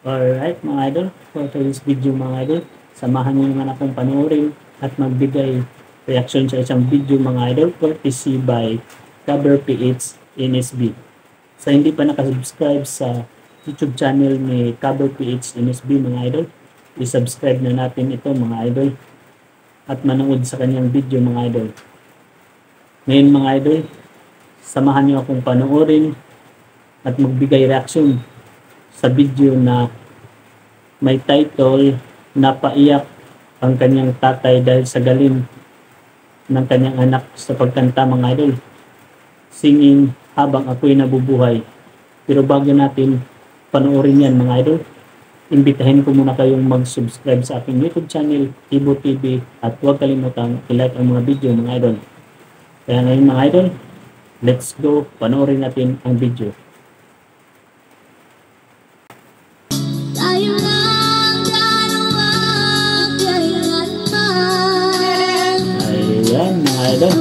Alright mga idol, for today's video mga idol, samahan niyo naman akong panoorin at magbigay reaction sa isang video mga idol, courtesy by Cover PH NSB. Sa hindi pa nakasubscribe sa YouTube channel ni Cover PH NSB mga idol, i-subscribe na natin ito mga idol at manood sa kanyang video mga idol. Ngayon mga idol, samahan niyo akong panoorin at magbigay reaction sa video na may title "Napaiyak ang kanyang tatay dahil sa galing ng kanyang anak sa pagkanta" mga idol. Singing habang ako'y nabubuhay. Pero bago natin panoorin yan mga idol, imbitahin ko muna kayong mag-subscribe sa aking YouTube channel, Ibo TV, at huwag kalimutang i-like ang mga video mga idol. Kaya ngayon mga idol, let's go, panoorin natin ang video. Ayan mga idol.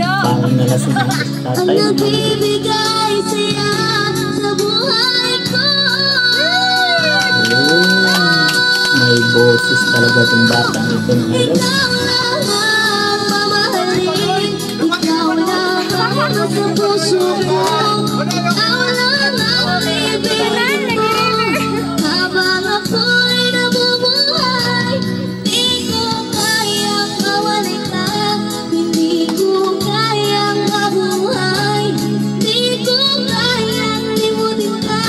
Parang nalasing ang tatay. Nagbibigay saya sa buhay ko. May boses talaga itong batang ito mga idol. Ikaw lang ang mamahalin, ikaw lang ang sa puso ko. Ikaw lang ang ibigin ko. Habang ako'y nabubuhay, di ko kayang mawalin ka. Hindi ko kayang mabuhay, di ko kayang limutin ka.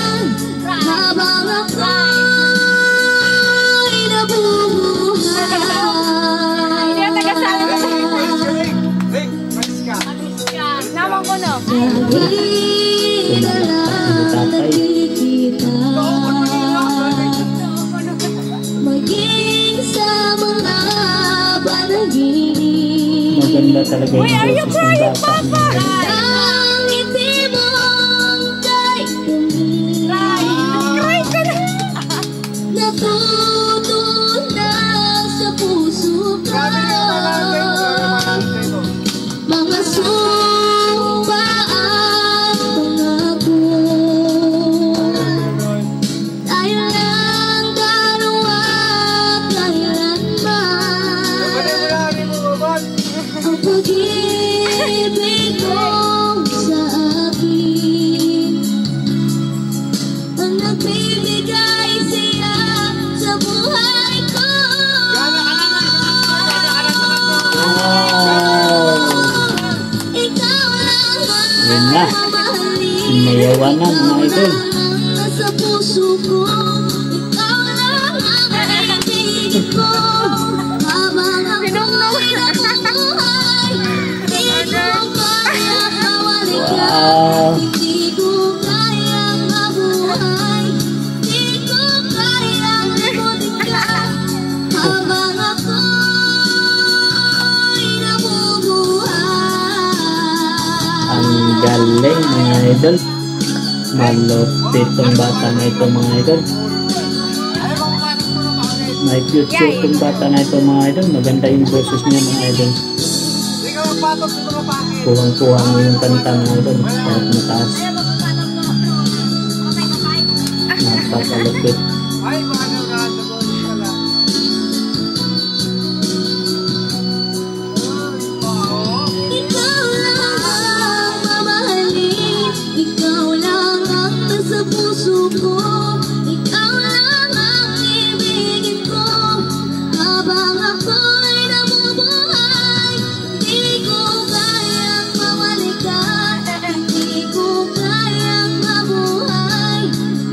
Habang ako'y nabubuhay. Naman ko no. Maging sa mga panaginip. Maganda talaga yung boses ng bata. Ang ngiti mong kay natutunan sa puso ko. Mga sumpa at pangako, tayo lang dalawa kailanman. Ang pag-ibig mo sa akin ang nagbibigay siya sa buhay ko. Ikaw lang Yun na, sinayawa na mga idol. sa puso ko. Ikaw lang ang ibig ko. Habang ako'y nabubuhay, di ko kayang mawalin ka. Wow. Hindi ko kayang mabuhay, di ko kayang limutin ka. Habang ako'y nabubuhay. Ang galing mga idol. Malupit tong bata na ito mga idol. May future tong bata na ito mga idol. Maganda yung boses niya mga idol. Kuhang-kuha mo yung kanta mga idol. Kahit mataas. Napakalupit. Ikaw lang ang mamahalin, ikaw lang ang nasa puso ko. Ikaw lang ang ibigin ko. Habang ako'y nabubuhay, di ko kayang mawalin ka. Di ko kayang mabuhay,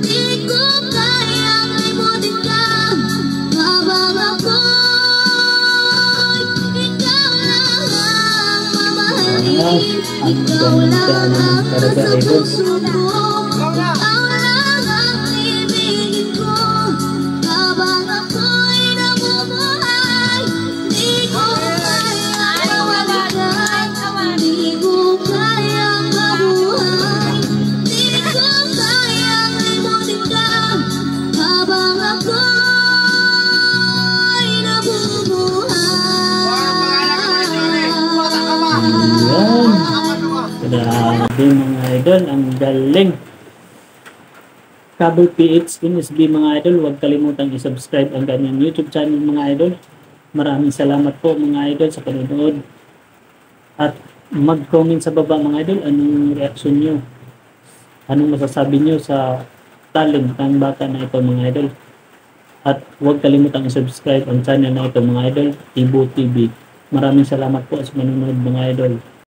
di ko kayang limutin ka. Habang ako'y ikaw lang ang mamahalin, Ang ikaw ganda lang naman ang talaga nasa idol. puso ko. Ikaw lang ang ibigin ko. Habang ako'y nabubuhay, di ko kayang mawalin ka. Di ko kayang mabuhay, di ko kayang limutin ka. Habang ako'y nabubuhay. Ayan. Grabe Grabe mga idol, ang galing. Cover PH NSB mga idol, huwag kalimutang i-subscribe ang kanyang YouTube channel mga idol. Maraming salamat po mga idol sa panonood. At mag-comment sa baba mga idol, anong reaction nyo? Anong masasabi nyo sa talent ng bata na ito mga idol? At huwag kalimutang i-subscribe ang channel na ito mga idol, Tibo TV. Maraming salamat po sa panonood mga idol.